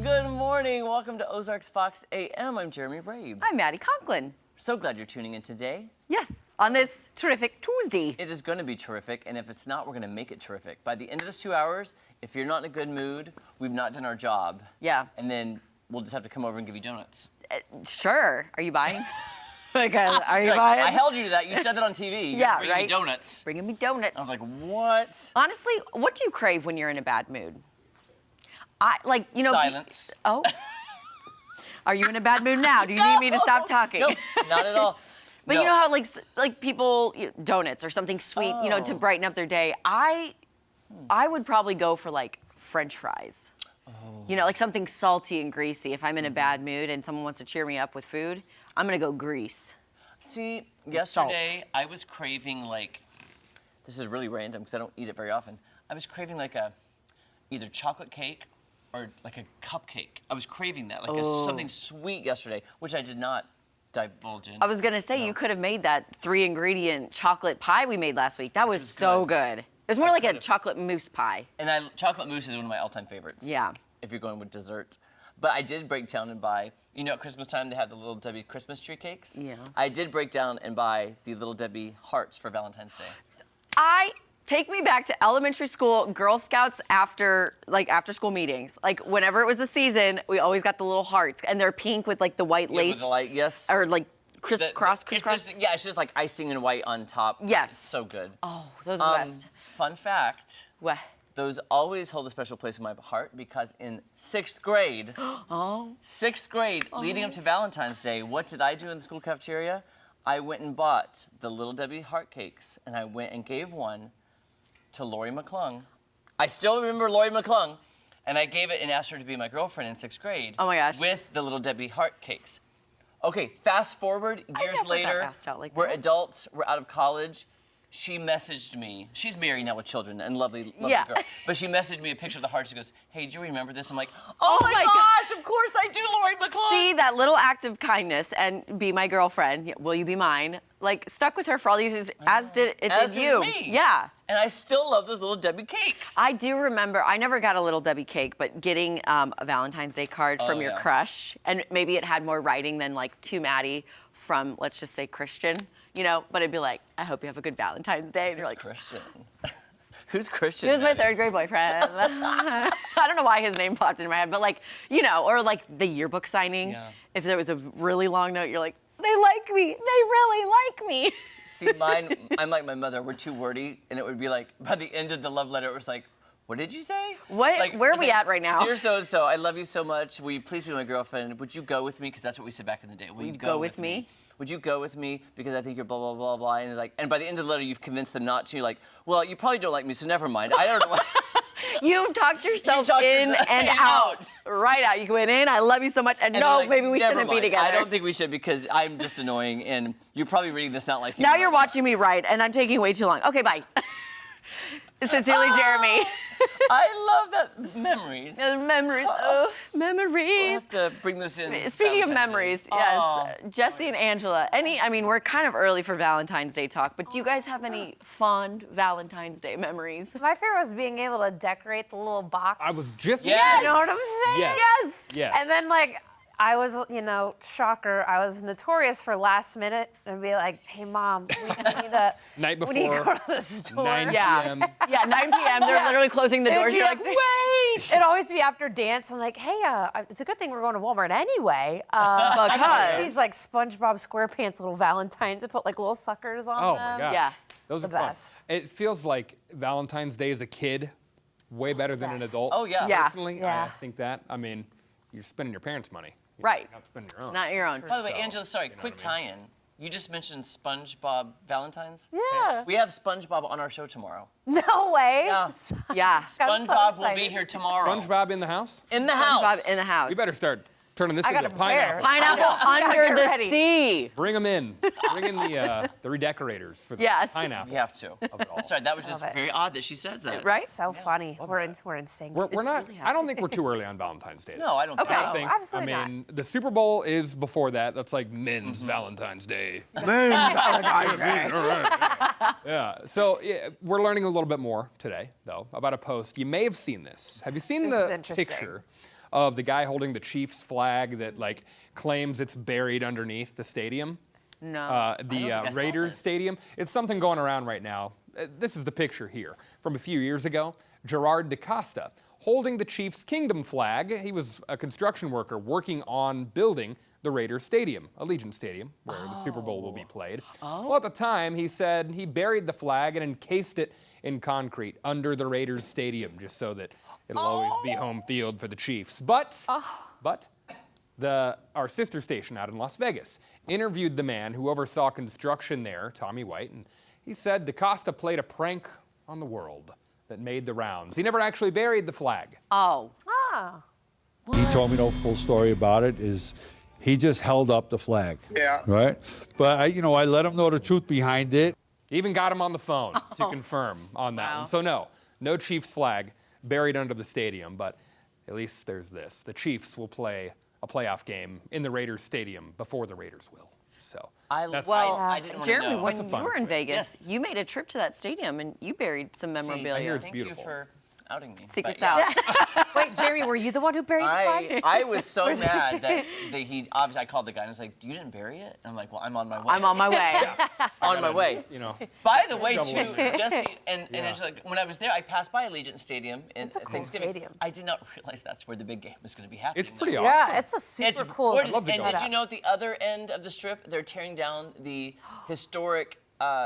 Good morning. Welcome to Ozarks Fox AM. I'm Jeremy Rabe. I'm Maddie Conklin. So glad you're tuning in today. Yes, on this terrific Tuesday. It is going to be terrific, and if it's not, we're going to make it terrific. By the end of this 2 hours, if you're not in a good mood, we've not done our job. Yeah. And then we'll just have to come over and give you donuts. Sure. Are you buying? Are you Like, buying? I held you to that. You said that on TV. Yeah, Bring right. me donuts. Bringing me donuts. I was like, what? Honestly, what do you crave when you're in a bad mood? Silence. Are you in a bad mood now? Do you need me to stop talking? Nope, not at all. But No. you know how like people donuts or something sweet, to Oh. brighten up their day. I would probably go for like French fries. Oh. Like something salty and greasy. If I'm in a bad mood and someone wants to cheer me up with food, I'm gonna go grease. See, salt. yesterday I was craving this is really random because I don't eat it very often. I was craving either chocolate cake or like a cupcake. I was craving that, something sweet yesterday, which I did not divulge in. I was gonna say you could have made that 3-ingredient chocolate pie we made last week. That was so good. It was more like a chocolate mousse pie. And chocolate mousse is one of my all-time favorites. Yeah. If you're going with dessert. But I did break down and buy, at Christmas time they have the Little Debbie Christmas tree cakes. Yeah. I did break down and buy the Little Debbie hearts for Valentine's Day. Take me back to elementary school, Girl Scouts after school meetings. Like whenever it was the season, we always got the little hearts, and they're pink with like the white lace. With the light, yes. Or like crisscross. It's just like icing in white on top. Yes. It's so good. Oh, those are the best. Fun fact. What? Those always hold a special place in my heart because in 6th grade, leading up to Valentine's Day, what did I do in the school cafeteria? I went and bought the Little Debbie heart cakes, and I went and gave one to Lori McClung. I still remember Lori McClung, and I gave it and asked her to be my girlfriend in 6th grade. Oh my gosh. With the Little Debbie heart cakes. Okay, fast forward, years never got later, asked out like we're that. adults, we're out of college. She messaged me. She's married now with children and lovely Yeah. girl. But she messaged me a picture of the heart. She goes, "Hey, do you remember this?" I'm like, "Oh my my gosh, of course I do, Lori McClung." See, that little act of kindness and be my girlfriend, will you be mine? Like stuck with her for all these years, as did you. Me. Yeah. And I still love those Little Debbie cakes. I do remember, I never got a Little Debbie cake, but getting a Valentine's Day card from your yeah. crush, and maybe it had more writing than like to Maddie from, let's just say, Christian, but it'd be like, I hope you have a good Valentine's Day. And you're like, Christian? Who's Christian? he was my Maddie? 3rd grade boyfriend. I don't know why his name popped into my head, but or like the yearbook signing. Yeah. If there was a really long note, you're like, they like me. They really like me. See, mine, I'm like my mother. We're too wordy, and it would be like, by the end of the love letter, it was like, what did you say? Where are we at right now? Dear so-and-so, I love you so much. Will you please be my girlfriend? Would you go with me? Because that's what we said back in the day. Will you go with me? Would you go with me? Because I think you're blah, blah, blah, blah. And by the end of the letter, you've convinced them not to. You're like, well, you probably don't like me, so never mind. I don't know why. You've talked yourself in yourself and out. Right out. You went in, I love you so much, and And no, I'm like, maybe we never shouldn't be mind. together. I don't think we should because I'm just annoying, and you're probably reading this not like you. Now you're watching me write, and I'm taking way too long. Okay, bye. Sincerely, Jeremy. I love that. Memories. Memories. Oh, memories. We'll have to bring this in. Speaking of Valentine's memories, Day. yes, Aw. Jesse and Angela. We're kind of early for Valentine's Day talk, but do you guys have any fond Valentine's Day memories? My favorite was being able to decorate the little box. I was just Yes. You know what I'm saying? Yes. Yes. And then I was, shocker, I was notorious for last minute and be like, hey mom, we need to Night we need to before, go to the store. 9 Yeah. p.m. Yeah, 9 p.m. They're literally closing the It'd doors. be You're like, wait. It'd always be after dance. I'm like, hey, it's a good thing we're going to Walmart anyway. Because. These SpongeBob SquarePants little Valentines to put little suckers on Oh them. my God. Yeah. Those The are fun. best. It feels like Valentine's Day as a kid, way better than an Yes. adult. Oh, yeah. Yeah. Personally, Yeah. I think that. I mean, you're spending your parents' money. Right. You're not spending your own. Not your own. By the way, So, Angela, sorry, you know quick what I mean? tie-in. You just mentioned SpongeBob Valentine's. Yeah. We have SpongeBob on our show tomorrow. No way. Yeah. Yeah. I'm so SpongeBob will be excited. here tomorrow. SpongeBob in the house? In the house. SpongeBob in the house. You better start turning this I into gotta pineapple. prepare. Pineapple I gotta under get the ready. sea. Bring them in. Bring in the redecorators for the Yes. pineapple. We have to. Of it all. Sorry, that was just Love it. very odd that she said that. Right? So funny. We're in sync. We're not. really I don't think we're too early on Valentine's Day. No, I don't Okay. think I so. think. absolutely I mean, the Super Bowl is before that. That's like men's Valentine's Day. Yeah. So we're learning a little bit more today, though, about a post. You may have seen this. Have you seen This is the interesting. picture of the guy holding the Chiefs flag that like claims it's buried underneath the stadium? No. The I saw Raiders this. Stadium. It's something going around right now. This is the picture here from a few years ago. Gerard DaCosta holding the Chiefs Kingdom flag. He was a construction worker working on building the Raiders Stadium, Allegiant Stadium, where the Super Bowl will be played. Well, at the time, he said he buried the flag and encased it in concrete under the Raiders Stadium, just so that it'll always be home field for the Chiefs. But our sister station out in Las Vegas interviewed the man who oversaw construction there, Tommy White, and he said DaCosta played a prank on the world that made the rounds. He never actually buried the flag. Oh. He told me the full story about it is he just held up the flag. Yeah. Right? But I let him know the truth behind it. Even got him on the phone to confirm on that one. So no Chiefs flag buried under the stadium, but at least there's this. The Chiefs will play a playoff game in the Raiders Stadium before the Raiders will. So I that's didn't want to Jeremy, know. when That's a you fun were in one. Vegas, Yes. you made a trip to that stadium and you buried some memorabilia. I hear it's Thank beautiful. you for outing me. Secrets But yeah. out. Wait, Jeremy, were you the one who buried the flag? I was so mad that he obviously I called the guy and I was like, "You didn't bury it?" And I'm like, "Well, I'm on my way." I'm on my way. on my way. You know, By the way, Double too, over. Jesse, and it's like when I was there, I passed by Allegiant Stadium and It's a cool Thanksgiving. stadium. I did not realize that's where the big game was going to be happening. it's pretty now. awesome. Yeah, it's a super It's cool. gorgeous. love to And go. did you know at the other end of the strip, they're tearing down the historic,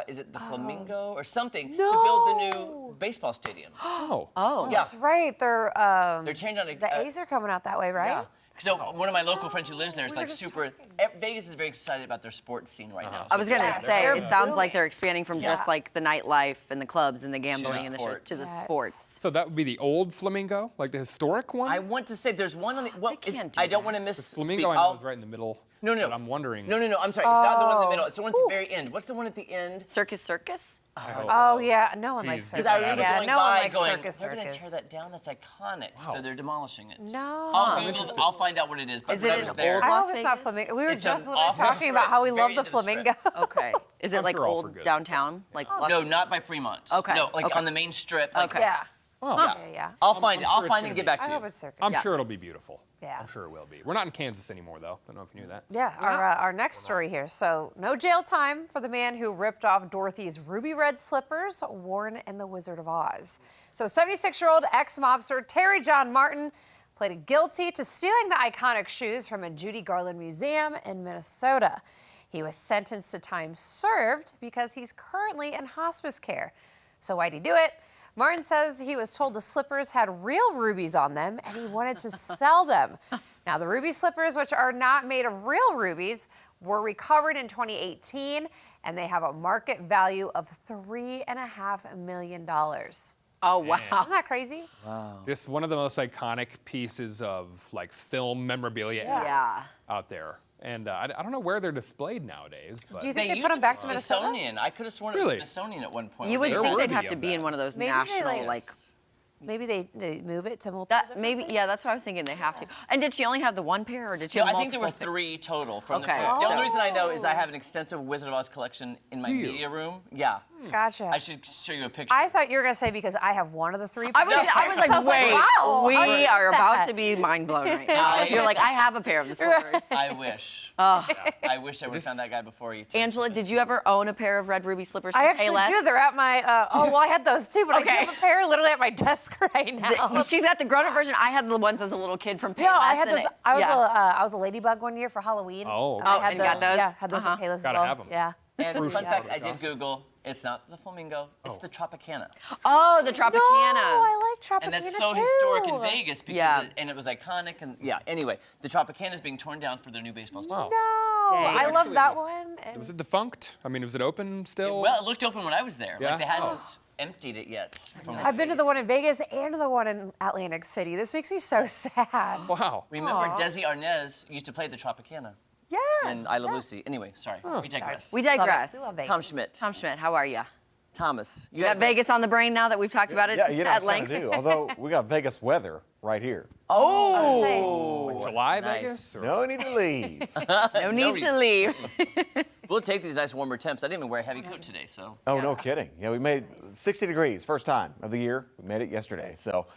is it the Flamingo or something, to build the new baseball stadium. Oh. Yeah. That's right. They're tearing down the A's are coming out that way, right? Yeah. So one of my local friends who lives there is We were like just super. Vegas is very excited about their sports scene right now. I was going to Yes, say, they're it sounds like booming. they're expanding from Yeah. just like the nightlife and the clubs and the gambling and the shows sports. to the Yes. sports. So that would be the old Flamingo, like the historic one? I want to say there's one on the. What They is, can't do I don't that. want to the misspeak. Flamingo I know is right in the middle. No. But I'm wondering. No. I'm sorry. It's not the one in the Oh. middle. It's the one at the very end. What's the one at the end? Circus? I hope. Oh yeah, no one Jeez, likes get Because I circus. that remember out of Yeah, going no one by likes going, circus. they're going to tear that down. That's iconic. Wow. So they're demolishing it. No. I'll Google. I'll find out what it is. But Is when it I was an there, old I Las hope it's not Vegas? flamingo. We were It's just an literally off the talking about how we strip, love very the into the strip. flamingo. Okay. Is it I'm like sure I'll old forget. downtown? Like no, not by Fremont. Okay, No, like okay. on the main strip. Like, Okay. Yeah. Oh, Yeah. I'll find it. sure I'll it's find gonna it and get be. back I to hope you. it's circus. I'm sure it'll be beautiful. Yeah. I'm sure it will be. We're not in Kansas anymore, though. I don't know if you knew that. Yeah, our next story here. So, no jail time for the man who ripped off Dorothy's ruby red slippers worn in The Wizard of Oz. So, 76-year-old ex-mobster Terry John Martin pleaded guilty to stealing the iconic shoes from a Judy Garland museum in Minnesota. He was sentenced to time served because he's currently in hospice care. So, why'd he do it? Martin says he was told the slippers had real rubies on them and he wanted to sell them. Now, the ruby slippers, which are not made of real rubies, were recovered in 2018 and they have a market value of $3.5 million. Isn't Oh, wow. that crazy? Just one of the most iconic pieces of like film memorabilia Yeah. out there. And I don't know where they're displayed nowadays. But Do you think they used put them to back be to Minnesota? Smithsonian. I could have sworn it Really? was Smithsonian at one point. You would They're think they'd worthy have to of be in that. one of those Maybe they, national, like, like, Maybe they move it to multiple that different maybe, places? yeah, that's what I was thinking. They have to. And did she only have the one pair or did she No, have I think there were multiple? 3 total from Okay, the so- only reason I know is I have an extensive Wizard of Oz collection in my Do you? media room. Yeah. Gotcha. I should show you a picture. I thought you were going to say because I have one of the 3. I was like, I was like, wait, wow, we how did you are get about that? to be mind blown right now. You're like, I have a pair of the slippers. I wish. Oh. I wish I would have found that guy before you. Angela, did you ever own a pair of red ruby slippers from I actually Payless? do. They're at my. I had those too, but I Okay. do have a pair literally at my desk right now. She's got the grown-up version. I had the ones as a little kid from Payless. No, I had and those. it- I was yeah. I was a ladybug one year for Halloween. Oh. And I Oh, had and got those? Yeah, had those Uh-huh. from Payless as Gotta well. have 'em. Yeah. And fun Yeah. fact, I did Google. It's not the Flamingo. It's the Tropicana. Oh, the Tropicana. No, I like Tropicana And that's so too. historic in Vegas because Yeah. and it was iconic and yeah. Anyway, the Tropicana is being torn down for their new baseball stadium. Wow. No, Dang. I love that one. And Was it defunct? I mean, was it open still? Well, it looked open when I was there. Yeah? Like they hadn't emptied it yet. From I've been to the one in Vegas and the one in Atlantic City. This makes me so sad. Wow. Remember, Aw. Desi Arnaz used to play the Tropicana Yeah. in I Love Lucy. Anyway, sorry, we digress. We Love it. digress. We love Vegas. Tom Schmidt. Tom Schmidt, how are you? Thomas. You got Vegas on the brain now that we've talked about it Yeah, you know, I at kinda length? do. Although we got Vegas weather right here. Oh, July nice. Vegas? Or- No need to leave. No need to leave. We'll take these nice warmer temps. I didn't even wear a heavy coat today, so. Oh, no kidding. Yeah, we made 60 degrees, first time of the year. We made it yesterday. So